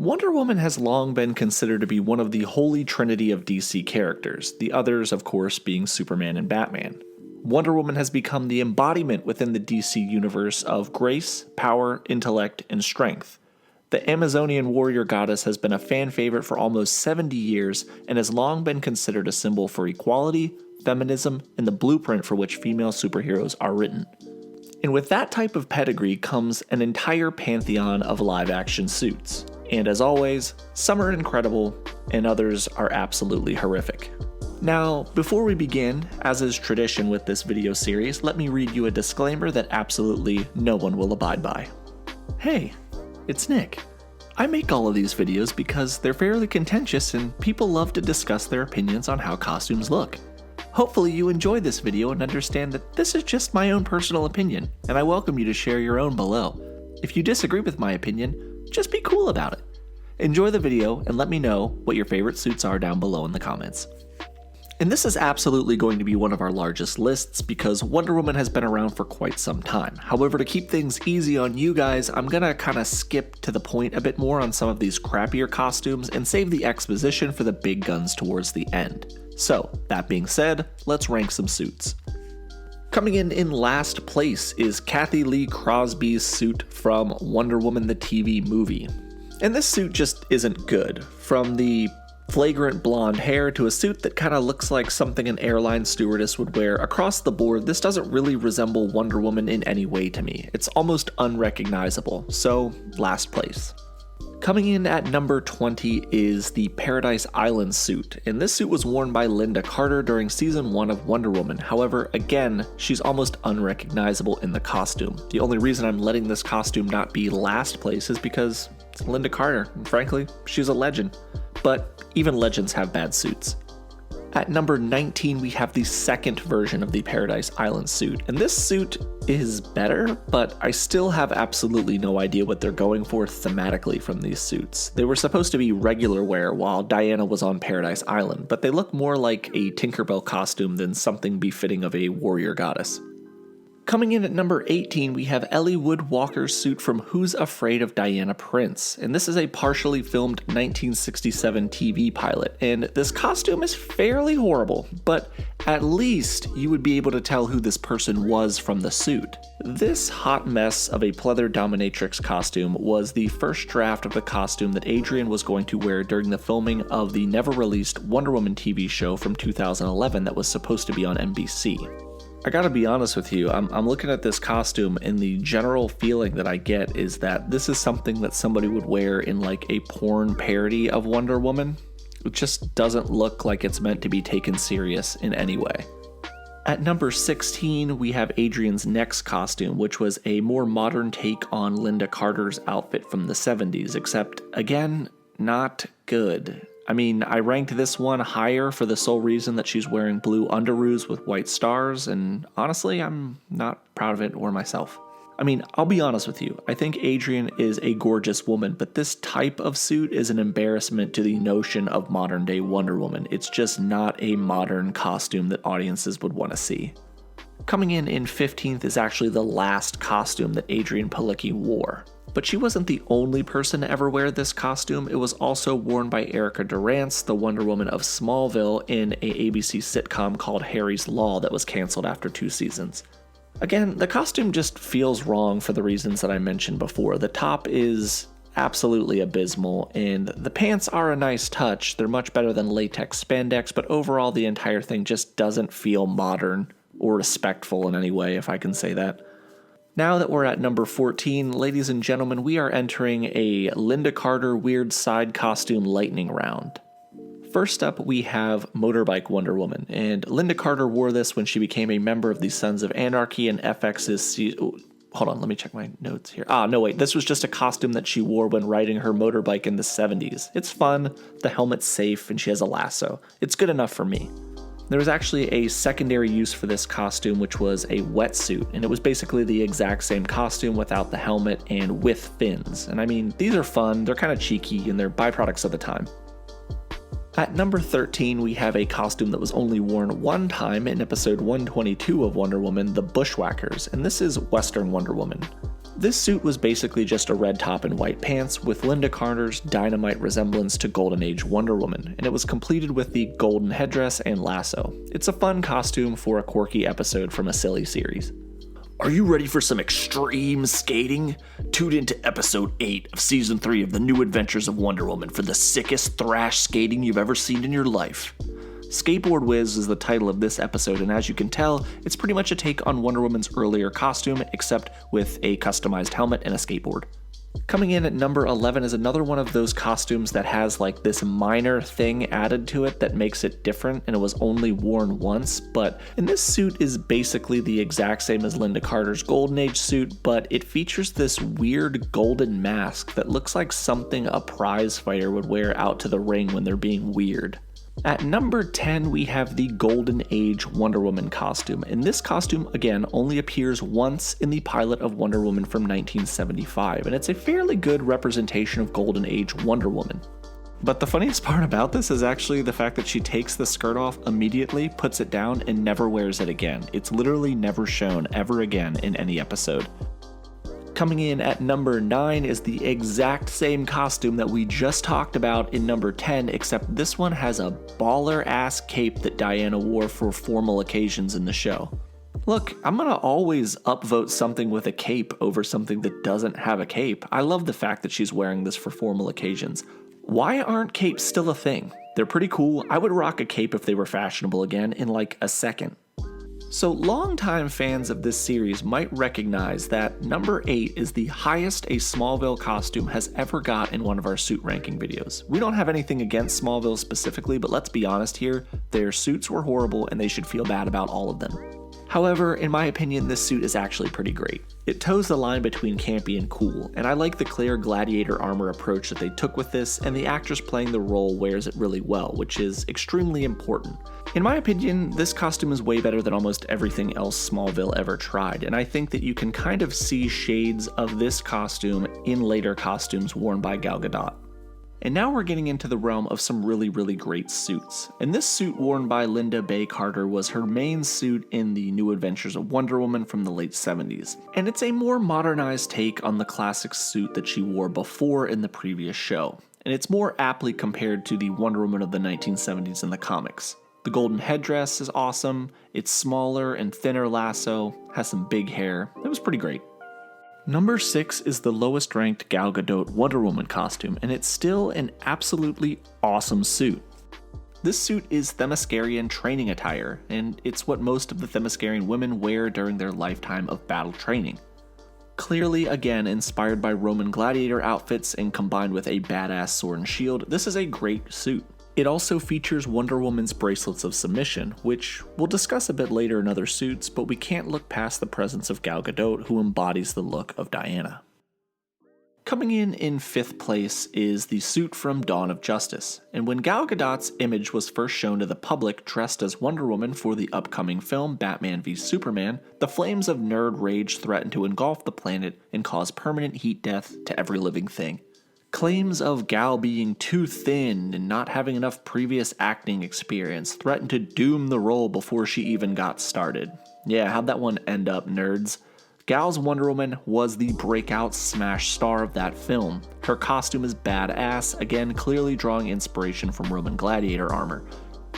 Wonder Woman has long been considered to be one of the holy trinity of DC characters, the others, of course, being Superman and Batman. Wonder Woman has become the embodiment within the DC universe of grace, power, intellect, and strength. The Amazonian warrior goddess has been a fan favorite for almost 70 years and has long been considered a symbol for equality, feminism, and the blueprint for which female superheroes are written. And with that type of pedigree comes an entire pantheon of live-action suits. And as always, some are incredible, and others are absolutely horrific. Now, before we begin, as is tradition with this video series, let me read you a disclaimer that absolutely no one will abide by. Hey, it's Nick. I make all of these videos because they're fairly contentious and people love to discuss their opinions on how costumes look. Hopefully you enjoy this video and understand that this is just my own personal opinion, and I welcome you to share your own below. If you disagree with my opinion, just be cool about it. Enjoy the video and let me know what your favorite suits are down below in the comments. And this is absolutely going to be one of our largest lists because Wonder Woman has been around for quite some time. However, to keep things easy on you guys, I'm gonna kind of skip to the point a bit more on some of these crappier costumes and save the exposition for the big guns towards the end. So, that being said, let's rank some suits. Coming in last place is Kathy Lee Crosby's suit from Wonder Woman the TV movie. And this suit just isn't good. From the flagrant blonde hair to a suit that kind of looks like something an airline stewardess would wear, across the board, this doesn't really resemble Wonder Woman in any way to me. It's almost unrecognizable, so last place. Coming in at number 20 is the Paradise Island suit, and this suit was worn by Lynda Carter during season 1 of Wonder Woman. However, again, she's almost unrecognizable in the costume. The only reason I'm letting this costume not be last place is because it's Lynda Carter, and frankly, she's a legend. But even legends have bad suits. At number 19, we have the second version of the Paradise Island suit, and this suit is better, but I still have absolutely no idea what they're going for thematically from these suits. They were supposed to be regular wear while Diana was on Paradise Island, but they look more like a Tinkerbell costume than something befitting of a warrior goddess. Coming in at number 18, we have Ellie Wood Walker's suit from Who's Afraid of Diana Prince, and this is a partially filmed 1967 TV pilot, and this costume is fairly horrible, but at least you would be able to tell who this person was from the suit. This hot mess of a pleather dominatrix costume was the first draft of the costume that Adrianne was going to wear during the filming of the never-released Wonder Woman TV show from 2011 that was supposed to be on NBC. I gotta be honest with you, I'm looking at this costume and the general feeling that I get is that this is something that somebody would wear in like a porn parody of Wonder Woman. It just doesn't look like it's meant to be taken serious in any way. At number 16, we have Adrianne's next costume, which was a more modern take on Lynda Carter's outfit from the 70s, except again, not good. I mean, I ranked this one higher for the sole reason that she's wearing blue underoos with white stars, and honestly, I'm not proud of it or myself. I mean, I'll be honest with you, I think Adrianne is a gorgeous woman, but this type of suit is an embarrassment to the notion of modern day Wonder Woman. It's just not a modern costume that audiences would want to see. Coming in 15th is actually the last costume that Adrianne Palicki wore. But she wasn't the only person to ever wear this costume. It was also worn by Erica Durance, the Wonder Woman of Smallville, in a ABC sitcom called Harry's Law that was canceled after 2 seasons. Again, the costume just feels wrong for the reasons that I mentioned before. The top is absolutely abysmal, and the pants are a nice touch. They're much better than latex spandex, but overall the entire thing just doesn't feel modern or respectful in any way, if I can say that. Now that we're at number 14, ladies and gentlemen, we are entering a Lynda Carter weird side costume lightning round. First up, we have Motorbike Wonder Woman, and Lynda Carter wore this when she became a member of the Sons of Anarchy and FX's hold on, let me check my notes here. No wait, this was just a costume that she wore when riding her motorbike in the 70s. It's fun, the helmet's safe, and she has a lasso. It's good enough for me. There was actually a secondary use for this costume, which was a wetsuit, and it was basically the exact same costume without the helmet and with fins. And I mean, these are fun, they're kind of cheeky, and they're byproducts of the time. At number 13, we have a costume that was only worn one time in episode 122 of Wonder Woman, the Bushwhackers, and this is Western Wonder Woman. This suit was basically just a red top and white pants with Lynda Carter's dynamite resemblance to Golden Age Wonder Woman, and it was completed with the golden headdress and lasso. It's a fun costume for a quirky episode from a silly series. Are you ready for some extreme skating? Tune into episode 8 of season 3 of The New Adventures of Wonder Woman for the sickest thrash skating you've ever seen in your life. Skateboard Whiz is the title of this episode, and as you can tell, it's pretty much a take on Wonder Woman's earlier costume, except with a customized helmet and a skateboard. Coming in at number 11 is another one of those costumes that has like this minor thing added to it that makes it different, and it was only worn once, and this suit is basically the exact same as Lynda Carter's Golden Age suit, but it features this weird golden mask that looks like something a prize fighter would wear out to the ring when they're being weird. At number 10, we have the Golden Age Wonder Woman costume, and this costume, again, only appears once in the pilot of Wonder Woman from 1975, and it's a fairly good representation of Golden Age Wonder Woman. But the funniest part about this is actually the fact that she takes the skirt off immediately, puts it down, and never wears it again. It's literally never shown ever again in any episode. Coming in at number 9 is the exact same costume that we just talked about in number 10, except this one has a baller-ass cape that Diana wore for formal occasions in the show. Look, I'm gonna always upvote something with a cape over something that doesn't have a cape. I love the fact that she's wearing this for formal occasions. Why aren't capes still a thing? They're pretty cool. I would rock a cape if they were fashionable again in like a second. So longtime fans of this series might recognize that number 8 is the highest a Smallville costume has ever got in one of our suit ranking videos. We don't have anything against Smallville specifically, but let's be honest here, their suits were horrible and they should feel bad about all of them. However, in my opinion, this suit is actually pretty great. It toes the line between campy and cool, and I like the clear gladiator armor approach that they took with this, and the actress playing the role wears it really well, which is extremely important. In my opinion, this costume is way better than almost everything else Smallville ever tried, and I think that you can kind of see shades of this costume in later costumes worn by Gal Gadot. And now we're getting into the realm of some really great suits. And this suit worn by Lynda Bay Carter was her main suit in the New Adventures of Wonder Woman from the late 70s. And it's a more modernized take on the classic suit that she wore before in the previous show. And it's more aptly compared to the Wonder Woman of the 1970s in the comics. The golden headdress is awesome, it's smaller and thinner lasso, has some big hair. It was pretty great. Number 6 is the lowest ranked Gal Gadot Wonder Woman costume, and it's still an absolutely awesome suit. This suit is Themyscirian training attire, and it's what most of the Themyscirian women wear during their lifetime of battle training. Clearly, again, inspired by Roman gladiator outfits and combined with a badass sword and shield, this is a great suit. It also features Wonder Woman's bracelets of submission, which we'll discuss a bit later in other suits, but we can't look past the presence of Gal Gadot, who embodies the look of Diana. Coming in 5th place is the suit from Dawn of Justice, and when Gal Gadot's image was first shown to the public dressed as Wonder Woman for the upcoming film Batman v Superman, the flames of nerd rage threatened to engulf the planet and cause permanent heat death to every living thing. Claims of Gal being too thin and not having enough previous acting experience threatened to doom the role before she even got started. Yeah, how'd that one end up, nerds? Gal's Wonder Woman was the breakout smash star of that film. Her costume is badass, again clearly drawing inspiration from Roman gladiator armor.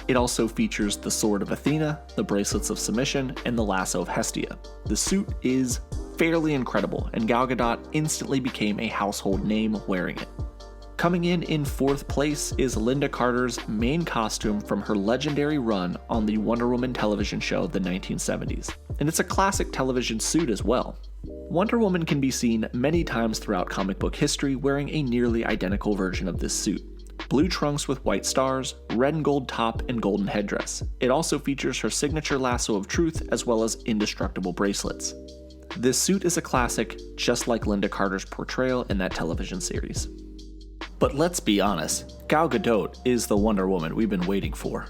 It also features the Sword of Athena, the Bracelets of Submission, and the Lasso of Hestia. The suit is fairly incredible, and Gal Gadot instantly became a household name wearing it. Coming in 4th place is Lynda Carter's main costume from her legendary run on the Wonder Woman television show of the 1970s, and it's a classic television suit as well. Wonder Woman can be seen many times throughout comic book history wearing a nearly identical version of this suit. Blue trunks with white stars, red and gold top, and golden headdress. It also features her signature lasso of truth as well as indestructible bracelets. This suit is a classic, just like Lynda Carter's portrayal in that television series. But let's be honest, Gal Gadot is the Wonder Woman we've been waiting for.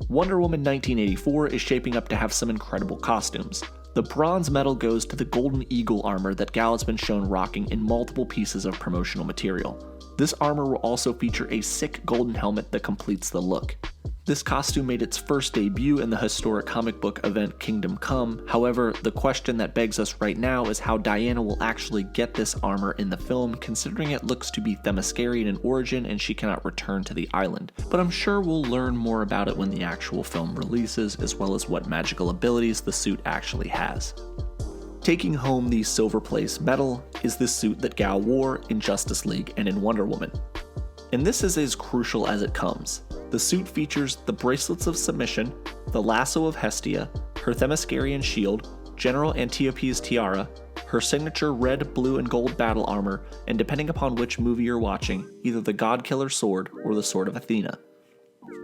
Wonder Woman 1984 is shaping up to have some incredible costumes. The bronze medal goes to the Golden Eagle armor that Gal has been shown rocking in multiple pieces of promotional material. This armor will also feature a sick golden helmet that completes the look. This costume made its first debut in the historic comic book event Kingdom Come. However, the question that begs us right now is how Diana will actually get this armor in the film, considering it looks to be Themyscirian in origin and she cannot return to the island. But I'm sure we'll learn more about it when the actual film releases, as well as what magical abilities the suit actually has. Taking home the silver place medal is the suit that Gal wore in Justice League and in Wonder Woman. And this is as crucial as it comes. The suit features the bracelets of submission, the lasso of Hestia, her Themyscirian shield, General Antiope's tiara, her signature red, blue, and gold battle armor, and depending upon which movie you're watching, either the God-Killer sword or the Sword of Athena.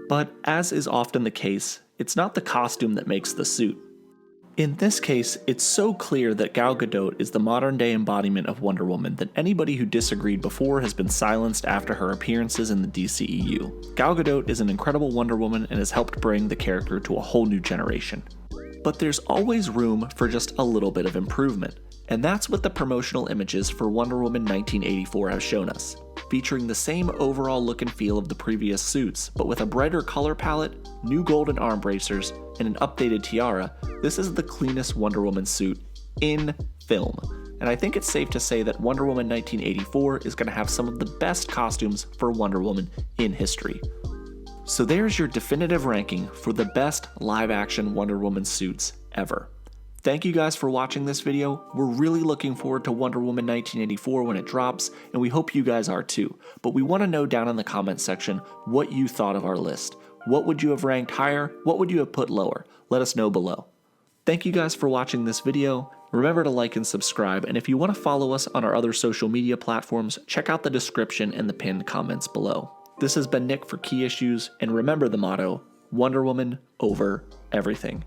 But as is often the case, it's not the costume that makes the suit. In this case, it's so clear that Gal Gadot is the modern-day embodiment of Wonder Woman that anybody who disagreed before has been silenced after her appearances in the DCEU. Gal Gadot is an incredible Wonder Woman and has helped bring the character to a whole new generation. But there's always room for just a little bit of improvement, and that's what the promotional images for Wonder Woman 1984 have shown us. Featuring the same overall look and feel of the previous suits, but with a brighter color palette, new golden arm bracers, and an updated tiara, this is the cleanest Wonder Woman suit in film. And I think it's safe to say that Wonder Woman 1984 is going to have some of the best costumes for Wonder Woman in history. So there's your definitive ranking for the best live-action Wonder Woman suits ever. Thank you guys for watching this video. We're really looking forward to Wonder Woman 1984 when it drops, and we hope you guys are too. But we want to know down in the comments section what you thought of our list. What would you have ranked higher? What would you have put lower? Let us know below. Thank you guys for watching this video. Remember to like and subscribe, and if you want to follow us on our other social media platforms, check out the description and the pinned comments below. This has been Nick for Key Issues, and remember the motto, Wonder Woman over everything.